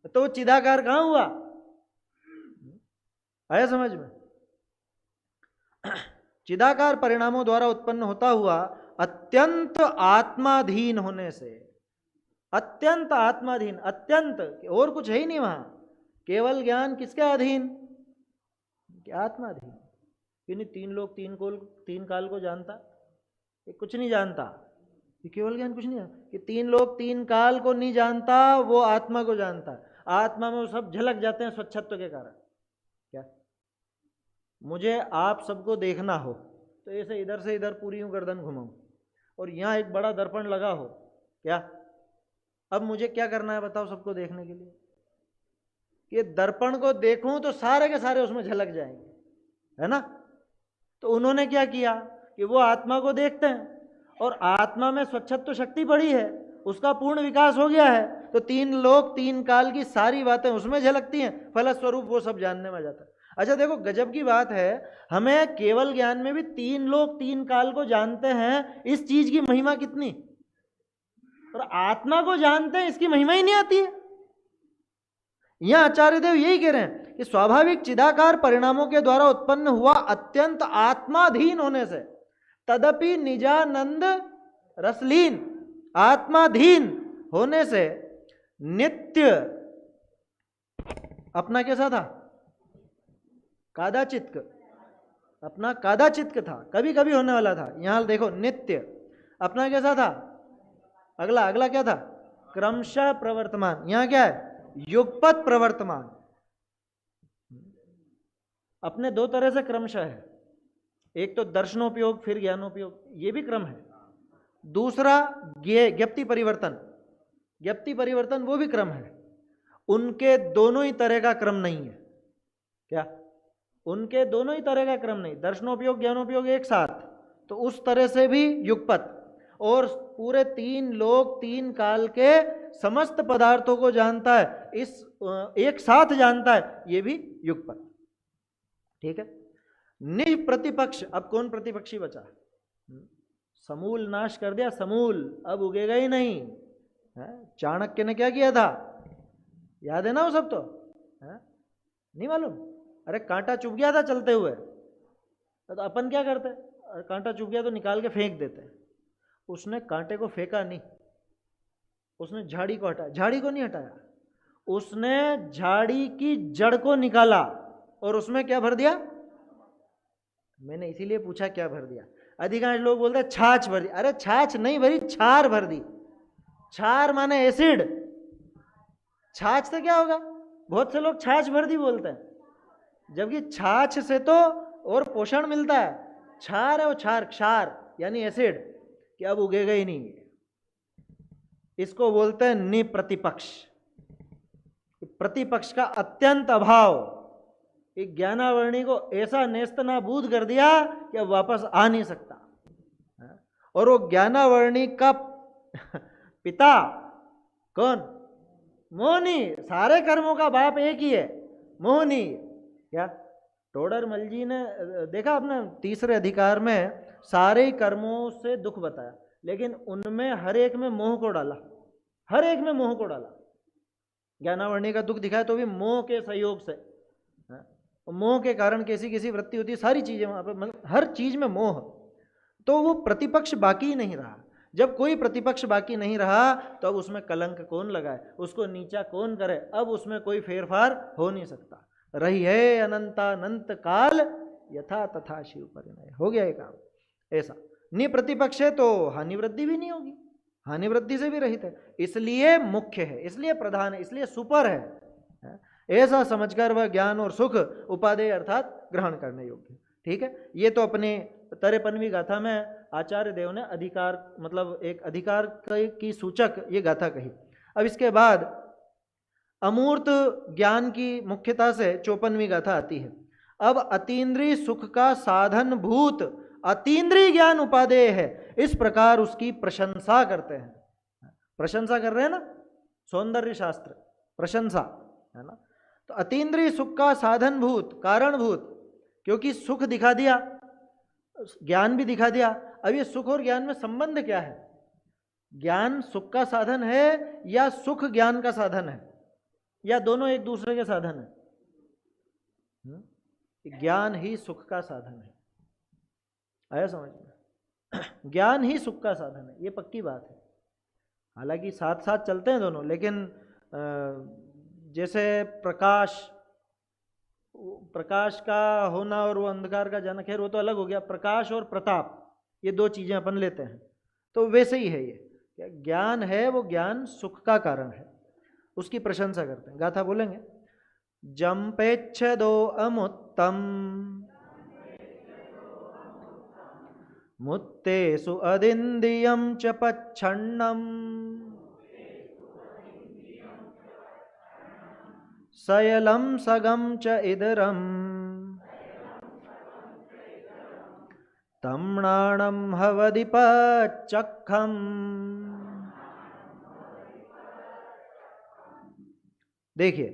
तो वो चिदाकार कहां हुआ, आया समझ में। चिदाकार परिणामों द्वारा उत्पन्न होता हुआ अत्यंत आत्माधीन होने से, अत्यंत आत्माधीन, अत्यंत और कुछ है ही नहीं वहां, केवल ज्ञान किसके अधीन, आत्माधीन। कि नहीं तीन लोग तीन काल को जानता, ये कुछ नहीं जानता, ये केवल ज्ञान कुछ नहीं जानता। कि तीन लोग तीन काल को नहीं जानता, वो आत्मा को जानता है। आत्मा में वो सब झलक जाते हैं स्वच्छत्व के कारण। क्या मुझे आप सबको देखना हो तो ऐसे इधर से इधर पूरी यूं गर्दन घुमाऊं और यहाँ एक बड़ा दर्पण लगा हो, क्या अब मुझे क्या करना है बताओ सबको देखने के लिए, कि दर्पण को देखूं तो सारे के सारे उसमें झलक जाएंगे, है ना। तो उन्होंने क्या किया कि वो आत्मा को देखते हैं और आत्मा में स्वच्छत्व शक्ति बढ़ी है, उसका पूर्ण विकास हो गया है, तो तीन लोग तीन काल की सारी बातें उसमें झलकती हैं, फलस्वरूप वो सब जानने में जाता है। अच्छा देखो गजब की बात है, हमें केवल ज्ञान में भी तीन लोग तीन काल को जानते हैं, इस चीज की महिमा कितनी, और आत्मा को जानते हैं इसकी महिमा ही नहीं आती है। यहां आचार्य देव यही कह रहे हैं कि स्वाभाविक चिदाकार परिणामों के द्वारा उत्पन्न हुआ अत्यंत आत्माधीन होने से, तदपि निजानंद रसलीन, आत्माधीन होने से नित्य अपना कैसा था, कादाचित्क, अपना कादाचित्क था, कभी कभी होने वाला था। यहां देखो नित्य अपना कैसा था, अगला क्या था, क्रमशः प्रवर्तमान, यहां क्या है, युगपत प्रवर्तमान। अपने दो तरह से क्रमशः है, एक तो दर्शनोपयोग फिर ज्ञानोपयोग, ये भी क्रम है। दूसरा ज्ञप्ति परिवर्तन, ज्ञप्ति परिवर्तन वो भी क्रम है। उनके दोनों ही तरह का क्रम नहीं है, क्या उनके दोनों ही तरह का क्रम नहीं, दर्शनोपयोग ज्ञानोपयोग एक साथ, तो उस तरह से भी युगपत, और पूरे तीन लोग तीन काल के समस्त पदार्थों को जानता है, इस एक साथ जानता है, ये भी युगपत। ठीक है, निप्रतिपक्ष, अब कौन प्रतिपक्षी बचा, समूल नाश कर दिया, समूल अब उगेगा ही नहीं। चाणक्य ने क्या किया था, याद है ना वो सब, तो नहीं मालूम, अरे कांटा चुभ गया था चलते हुए, तो अपन क्या करते, कांटा चुभ गया तो निकाल के फेंक देते। उसने कांटे को फेंका नहीं, उसने झाड़ी को हटाया, झाड़ी को नहीं हटाया, उसने झाड़ी की जड़ को निकाला और उसमें क्या भर दिया, मैंने इसीलिए पूछा क्या भर दिया, अधिकांश लोग बोलते हैं छाछ भर दी, अरे छाछ नहीं भरी, छार भर दी। छार माने एसिड, छाछ से क्या होगा, बहुत से लोग छाछ भर दी बोलते हैं, जबकि छाछ से तो और पोषण मिलता है, क्षार है वो, क्षार, क्षार यानी एसिड, कि अब उगेगा ही नहीं। इसको बोलते हैं निप्रतिपक्ष, प्रतिपक्ष का अत्यंत अभाव। एक ज्ञानावर्णी को ऐसा नेस्तनाबूद कर दिया कि अब वापस आ नहीं सकता। और वो ज्ञानावर्णी का पिता कौन, मोहनी, सारे कर्मों का बाप एक ही है, मोहनी। क्या टोडरमल जी ने देखा अपना तीसरे अधिकार में सारे कर्मों से दुख बताया, लेकिन उनमें हर एक में मोह को डाला, हर एक में मोह को डाला। ज्ञानावर्णी का दुख दिखाया तो भी मोह के सहयोग से, मोह के कारण कैसी कैसी वृत्ति होती है, सारी चीजें वहां पर, मतलब हर चीज में मोह, तो वो प्रतिपक्ष बाकी ही नहीं रहा। जब कोई प्रतिपक्ष बाकी नहीं रहा तो अब उसमें कलंक कौन लगाए, उसको नीचा कौन करे, अब उसमें कोई फेरफार हो नहीं सकता। रही है अनंतानंत काल यथा तथा शिव परिणय, हो गया ये काम। ऐसा निप्रतिपक्ष है तो हानि वृद्धि भी नहीं होगी, हानि वृद्धि से भी रहित है, इसलिए मुख्य है, इसलिए प्रधान है, इसलिए सुपर है। ऐसा समझकर वह ज्ञान और सुख उपादेय अर्थात ग्रहण करने योग्य। ठीक है, ये तो अपने 53वीं गाथा में आचार्य देव ने अधिकार, मतलब एक अधिकार की सूचक ये गाथा कही। अब इसके बाद अमूर्त ज्ञान की मुख्यता से 54वीं गाथा आती है। अब अतीन्द्रिय सुख का साधन भूत अतीन्द्रिय ज्ञान उपादेय है, इस प्रकार उसकी प्रशंसा करते हैं। प्रशंसा कर रहे हैं ना, सौंदर्य शास्त्र प्रशंसा है ना। तो अतीन्द्रिय सुख का साधनभूत कारणभूत, क्योंकि सुख दिखा दिया, ज्ञान भी दिखा दिया। अब ये सुख और ज्ञान में संबंध क्या है? ज्ञान सुख का साधन है या सुख ज्ञान का साधन है, या दोनों एक दूसरे के साधन है? ज्ञान ही सुख का साधन है, आया समझ में? ज्ञान ही सुख का साधन है, ये पक्की बात है। हालांकि साथ साथ चलते हैं दोनों, लेकिन जैसे प्रकाश का होना और वो अंधकार का जाना, खैर वो तो अलग हो गया। प्रकाश और प्रताप ये दो चीजें अपन लेते हैं, तो वैसे ही है ये ज्ञान है, वो ज्ञान सुख का कारण है, उसकी प्रशंसा करते हैं। गाथा बोलेंगे, जम्पेच्छदो अमुत्तम मुत्तेषु अदिन्द्रियं च पच्छन्नम् सयलं सगं च इदरम् तम्णाणं हवदिपच्चखम्। देखिए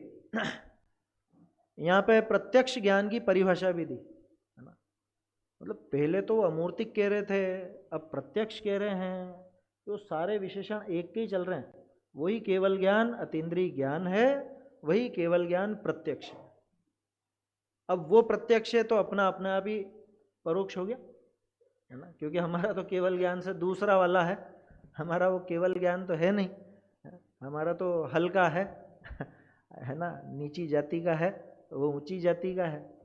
यहाँ पे प्रत्यक्ष ज्ञान की परिभाषा भी दी है ना। मतलब पहले तो अमूर्तिक कह रहे थे, अब प्रत्यक्ष कह रहे हैं, तो सारे विशेषण एक के ही चल रहे हैं। वही केवल ज्ञान अतीन्द्रिय ज्ञान है, वही केवल ज्ञान प्रत्यक्ष है। अब वो प्रत्यक्ष है तो अपना अपना आप ही परोक्ष हो गया है ना, क्योंकि हमारा तो केवल ज्ञान से दूसरा वाला है, हमारा वो केवल ज्ञान तो है नहीं, हमारा तो हल्का है ना, नीची जाति का है, वो ऊंची जाति का है।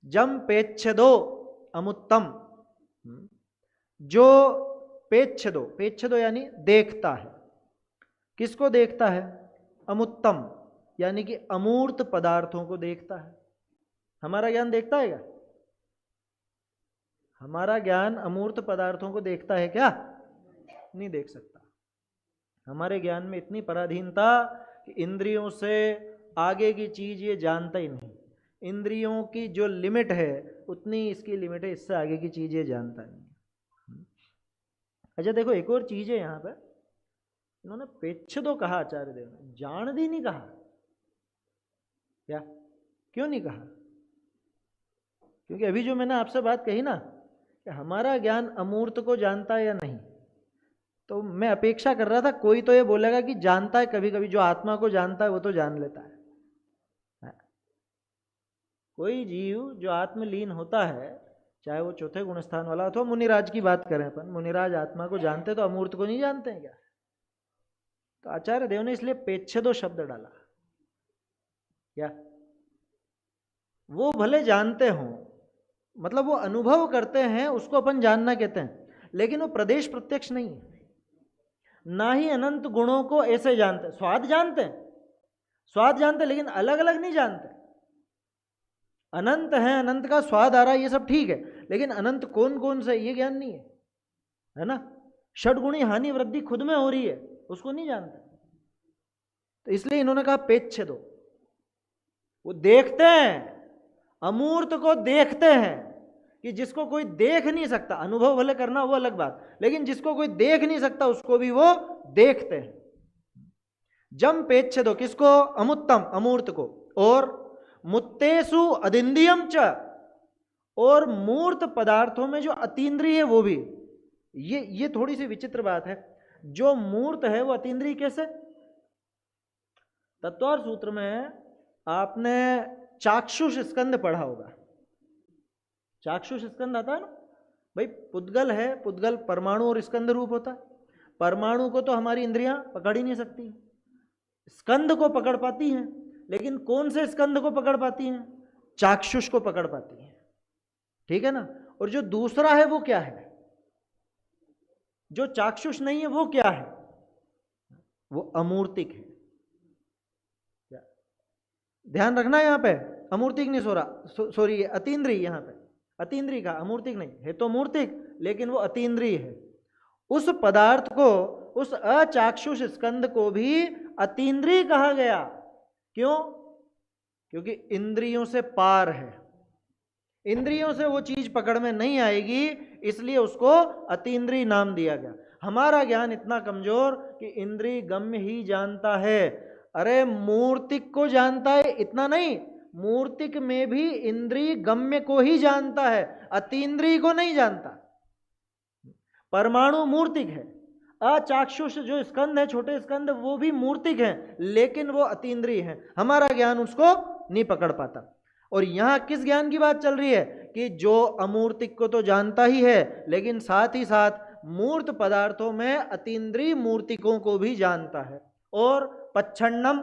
जम पेच्छदो अमुत्तम, जो पेच्छदो यानी देखता है, किसको देखता है? अमुत्तम यानी कि अमूर्त पदार्थों को देखता है। हमारा ज्ञान देखता है क्या? हमारा ज्ञान अमूर्त पदार्थों को देखता है क्या? नहीं देख सकता। हमारे ज्ञान में इतनी पराधीनता कि इंद्रियों से आगे की चीज ये जानता ही नहीं। इंद्रियों की जो लिमिट है उतनी इसकी लिमिट है, इससे आगे की चीज ये जानता नहीं। अच्छा देखो, एक और चीज है यहाँ पे, इन्होंने पेच्छदो कहा आचार्य देव ने, जानदी नहीं कहा। क्या? क्यों नहीं कहा? क्योंकि अभी जो मैंने आपसे बात कही ना कि हमारा ज्ञान अमूर्त को जानता है या नहीं, तो मैं अपेक्षा कर रहा था कोई तो ये बोलेगा कि जानता है, कभी कभी जो आत्मा को जानता है वो तो जान लेता है। कोई जीव जो आत्मलीन होता है, चाहे वो चौथे गुण स्थान वाला अथवा मुनिराज की बात करें अपन, मुनिराज आत्मा को जानते तो अमूर्त को नहीं जानते हैं क्या? तो आचार्य देव ने इसलिए पेच्छदो शब्द डाला। क्या? वो भले जानते हों, मतलब वो अनुभव करते हैं, उसको अपन जानना कहते हैं, लेकिन वो प्रदेश प्रत्यक्ष नहीं है। ना ही अनंत गुणों को ऐसे जानते। स्वाद जानते हैं, स्वाद जानते, लेकिन अलग अलग नहीं जानते। अनंत है, अनंत का स्वाद आ रहा है, ये सब ठीक है, लेकिन अनंत कौन कौन से ये ज्ञान नहीं है ना। षडगुणी हानि वृद्धि खुद में हो रही है, उसको नहीं जानते। तो इसलिए इन्होंने कहा पेच्छदो। वो देखते हैं, अमूर्त को देखते हैं, कि जिसको कोई देख नहीं सकता। अनुभव भले करना वो अलग बात, लेकिन जिसको कोई देख नहीं सकता उसको भी वो देखते हैं। जम पेच्छदो किसको? अमुत्तम अमूर्त को। और मुत्तेषु अदिन्द्रियम च, और मूर्त पदार्थों में जो अतीन्द्रिय है वो भी। ये थोड़ी सी विचित्र बात है। जो मूर्त है वो अतीन्द्रिय कैसे? तत्वार्थ सूत्र में आपने चाक्षुष स्कंद पढ़ा होगा। चाक्षुष स्कंद आता है ना भाई। पुद्गल है, पुद्गल परमाणु और स्कंद रूप होता है। परमाणु को तो हमारी इंद्रियां पकड़ ही नहीं सकती, स्कंद को पकड़ पाती हैं, लेकिन कौन से स्कंद को पकड़ पाती हैं? चाक्षुष को पकड़ पाती हैं, ठीक है ना। और जो दूसरा है वो क्या है? जो चाक्षुष नहीं है वो क्या है? वो अमूर्तिक है। ध्यान रखना यहां पे, अमूर्तिक नहीं सॉरी अतीन्द्रिय, यहां पे अतीन्द्रिय का, अमूर्तिक नहीं है। तो मूर्तिक, लेकिन वो अतीन्द्रिय है। उस पदार्थ को, उस अचाक्षुष स्कंद को भी अतीन्द्रिय कहा गया। क्यों? क्योंकि इंद्रियों से पार है, इंद्रियों से वो चीज पकड़ में नहीं आएगी, इसलिए उसको अतीन्द्रिय नाम दिया गया। हमारा ज्ञान इतना कमजोर कि इंद्रिय गम्य ही जानता है। अरे मूर्तिक को जानता है इतना नहीं, मूर्तिक में भी इंद्रिय गम्य को ही जानता है, अतीन्द्रिय को नहीं जानता। परमाणु मूर्तिक है, अचाक्षुष जो स्कंद है, छोटे स्कंद, वो भी मूर्तिक है, लेकिन वो अतीन्द्रिय है, हमारा ज्ञान उसको नहीं पकड़ पाता। और यहां किस ज्ञान की बात चल रही है कि जो अमूर्तिक को तो जानता ही है, लेकिन साथ ही साथ मूर्त पदार्थों में अतीन्द्रिय मूर्तिकों को भी जानता है, और पच्छन्नम,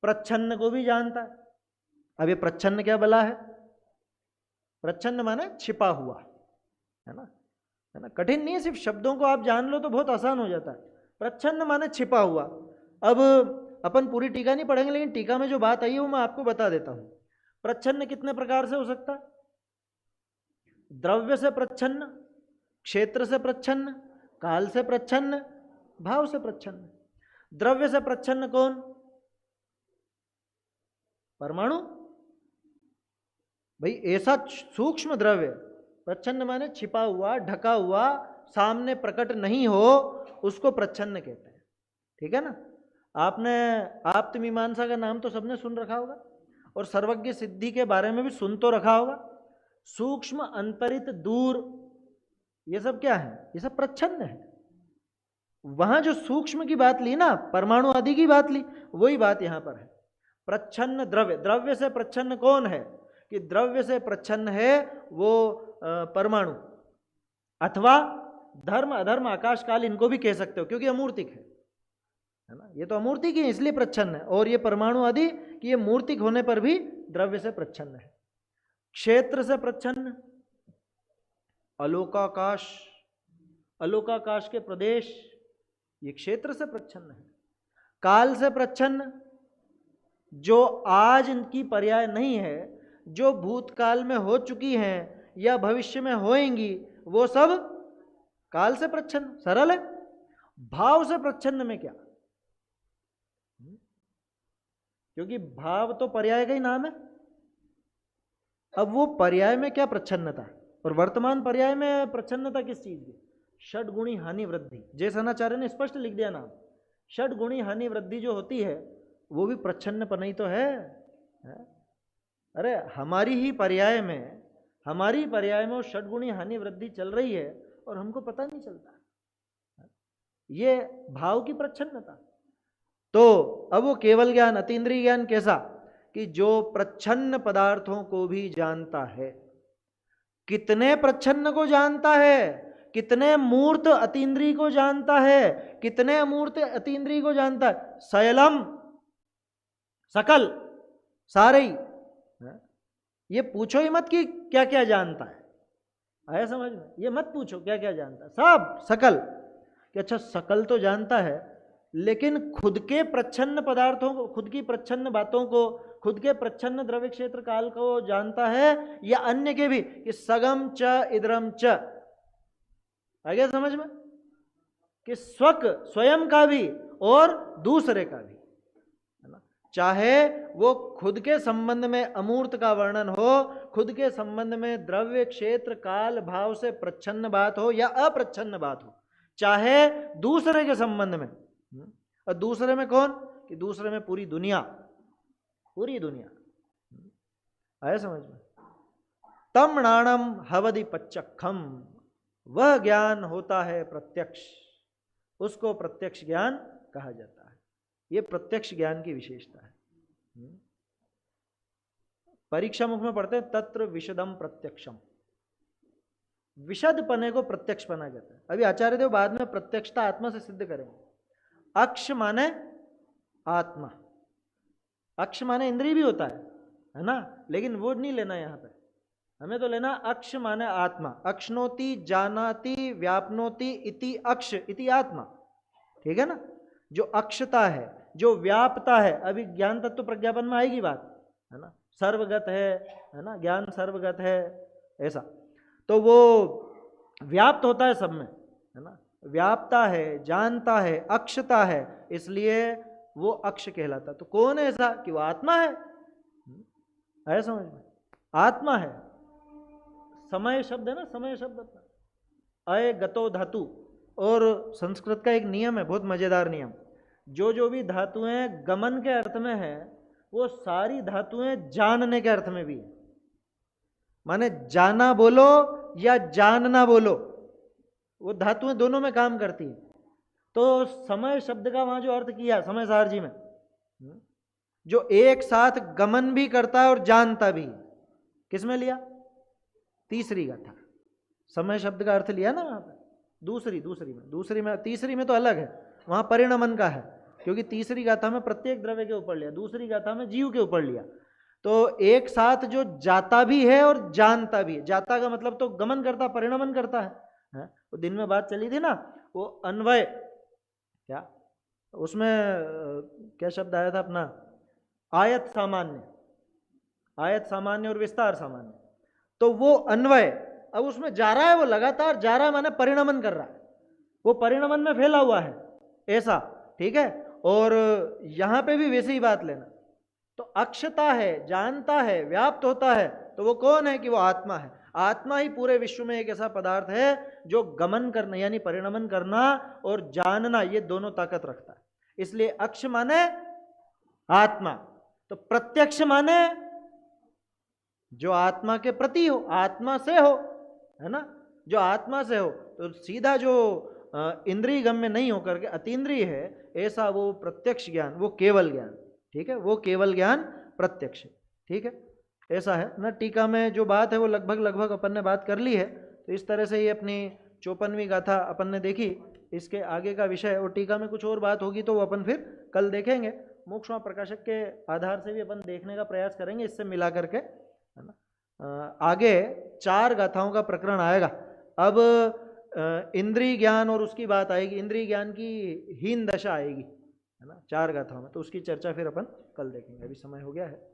प्रच्छन्न को भी जानता है। अब ये प्रच्छन्न क्या बला है? प्रच्छन्न माने छिपा हुआ, है ना, है ना, कठिन नहीं है, सिर्फ शब्दों को आप जान लो तो बहुत आसान हो जाता है। प्रच्छन्न माने छिपा हुआ। अब अपन पूरी टीका नहीं पढ़ेंगे, लेकिन टीका में जो बात आई है वो मैं आपको बता देता हूं। प्रच्छन्न कितने प्रकार से हो सकता है? द्रव्य से प्रच्छन्न, क्षेत्र से प्रच्छन्न, काल से प्रच्छन्न, भाव से प्रच्छन्न। द्रव्य से प्रच्छन्न कौन? परमाणु। भाई ऐसा सूक्ष्म द्रव्य, प्रच्छन्न माने छिपा हुआ, ढका हुआ, सामने प्रकट नहीं हो, उसको प्रच्छन्न कहते हैं। ठीक है ना? आपने आप्तमीमांसा का नाम तो सबने सुन रखा होगा, और सर्वज्ञ सिद्धि के बारे में भी सुन तो रखा होगा। सूक्ष्म, अंतरित, दूर, ये सब क्या है? ये सब प्रच्छन्न है। वहां जो सूक्ष्म की बात ली ना, परमाणु आदि की बात ली, वही बात यहां पर है। प्रच्छन्न द्रव्य, द्रव्य से प्रच्छन्न कौन है? कि द्रव्य से प्रच्छन्न है वो परमाणु, अथवा धर्म, अधर्म, आकाश, काल, इनको भी कह सकते हो, क्योंकि अमूर्तिक है ना, ये तो अमूर्तिक ही इसलिए प्रच्छन्न है। और ये परमाणु आदि कि ये मूर्तिक होने पर भी द्रव्य से प्रच्छन्न है। क्षेत्र से प्रच्छन्न, अलोकाकाश, अलोकाकाश के प्रदेश, ये क्षेत्र से प्रच्छन्न है। काल से प्रच्छन्न, जो आज इनकी पर्याय नहीं है, जो भूतकाल में हो चुकी हैं या भविष्य में होएंगी, वो सब काल से प्रच्छन्न। सरल है। भाव से प्रच्छन्न में क्या? क्योंकि भाव तो पर्याय का ही नाम है। अब वो पर्याय में क्या प्रच्छन्नता, और वर्तमान पर्याय में प्रच्छन्नता किस चीज की? षड्गुणी हानि वृद्धि। जयसेनाचार्य ने स्पष्ट लिख दिया नाम, षड्गुणी हानि वृद्धि जो होती है वो भी प्रच्छन्नपन ही तो है। अरे हमारी ही पर्याय में वो षड्गुणी हानि वृद्धि चल रही है और हमको पता नहीं चलता। ये भाव की प्रच्छन्नता। तो अब वो केवल ज्ञान, अतीन्द्रिय ज्ञान कैसा? कि जो प्रच्छन्न पदार्थों को भी जानता है। कितने प्रच्छन्न को जानता है? कितने मूर्त अतीन्द्रिय को जानता है? कितने अमूर्त अतीन्द्रिय को जानता है? सयलम, सकल, सारे ही। ये पूछो ही मत कि क्या क्या जानता है, आया समझ में? ये मत पूछो क्या क्या जानता है, सब सकल। कि अच्छा सकल तो जानता है, लेकिन खुद के प्रच्छन्न पदार्थों को, खुद की प्रच्छन्न बातों को, खुद के प्रच्छन्न द्रव्य क्षेत्र काल को जानता है, या अन्य के भी? कि सगम च इदरम च, आ गया समझ में? कि स्वक, स्वयं का भी और दूसरे का भी, है ना। चाहे वो खुद के संबंध में अमूर्त का वर्णन हो, खुद के संबंध में द्रव्य क्षेत्र काल भाव से प्रच्छन्न बात हो या अप्रच्छन्न बात हो, चाहे दूसरे के संबंध में। और दूसरे में कौन? कि दूसरे में पूरी दुनिया, पूरी दुनिया। आया समझ में? तम नाणम हवदि पच्चखम, वह ज्ञान होता है प्रत्यक्ष, उसको प्रत्यक्ष ज्ञान कहा जाता है। यह प्रत्यक्ष ज्ञान की विशेषता है। परीक्षा मुख में पढ़ते हैं तत्र विशदम प्रत्यक्षम, विशद पने को प्रत्यक्ष पना कहता है। अभी आचार्य देव बाद में प्रत्यक्षता आत्मा से सिद्ध करेंगे। अक्ष माने आत्मा, अक्ष माने इंद्रिय भी होता है ना, लेकिन वो नहीं लेना यहां पे, हमें तो लेना अक्ष माने आत्मा। अक्षनोति जानाति व्यापनोति इति अक्ष इति आत्मा, ठीक है ना। जो अक्षता है, जो व्यापता है, अभी ज्ञान तत्व प्रज्ञापन में आएगी बात, है ना। सर्वगत है ना, ज्ञान सर्वगत है ऐसा, तो वो व्याप्त होता है सब में, है ना, व्यापता है, जानता है, अक्षता है, इसलिए वो अक्ष कहलाता। तो कौन है ऐसा? कि वो आत्मा है। समझ में? आत्मा है। समय शब्द है ना, समय शब्द अपना, अय गतो धातु, और संस्कृत का एक नियम है, बहुत मजेदार नियम, जो भी धातुएं गमन के अर्थ में है वो सारी धातुएं जानने के अर्थ में भी है। माने जाना बोलो या जानना बोलो, वो धातुएं दोनों में काम करती है। तो समय शब्द का वहां जो अर्थ किया समय सारजी में, जो एक साथ गमन भी करता है और जानता भी, किसमें लिया? तीसरी गाथा। समय शब्द का अर्थ लिया ना वहां पर, दूसरी में तीसरी में तो अलग है, वहां परिणमन का है, क्योंकि तीसरी गाथा में प्रत्येक द्रव्य के ऊपर लिया, दूसरी गाथा में जीव के ऊपर लिया। तो एक साथ जो जाता भी है और जानता भी है, जाता का मतलब तो गमन करता, परिणमन करता है। तो दिन में बात चली थी ना, वो अन्वय, क्या उसमें क्या शब्द आया था अपना, आयत सामान्य और विस्तार सामान्य। तो वो अन्वय, अब उसमें जा रहा है, वो लगातार जा रहा है, माने परिणमन कर रहा है, वो परिणमन में फैला हुआ है, ऐसा, ठीक है। और यहां पे भी वैसे ही बात लेना, तो अक्षता है, जानता है, व्याप्त होता है, तो वो कौन है? कि वो आत्मा है। आत्मा ही पूरे विश्व में एक ऐसा पदार्थ है जो गमन करना यानी परिणमन करना और जानना, ये दोनों ताकत रखता है। इसलिए अक्ष माने आत्मा, तो प्रत्यक्ष माने जो आत्मा के प्रति हो, आत्मा से हो, है ना, जो आत्मा से हो। तो सीधा जो इंद्रिय गम्य नहीं होकर के अतीन्द्रिय है, ऐसा वो प्रत्यक्ष ज्ञान, वो केवल ज्ञान, ठीक है, वो केवल ज्ञान प्रत्यक्ष, ठीक है, ऐसा है ना। टीका में जो बात है वो लगभग अपन ने बात कर ली है। तो इस तरह से ये अपनी 54वीं गाथा अपन ने देखी, इसके आगे का विषय, और टीका में कुछ और बात होगी तो वो अपन फिर कल देखेंगे। मोक्षमा प्रकाशक के आधार से भी अपन देखने का प्रयास करेंगे, इससे मिला करके, है ना। आगे 4 गाथाओं का प्रकरण आएगा। अब इंद्रिय ज्ञान और उसकी बात आएगी, इंद्रिय ज्ञान की हीन दशा आएगी, है ना, 4 गाथाओं में। तो उसकी चर्चा फिर अपन कल देखेंगे, अभी समय हो गया है।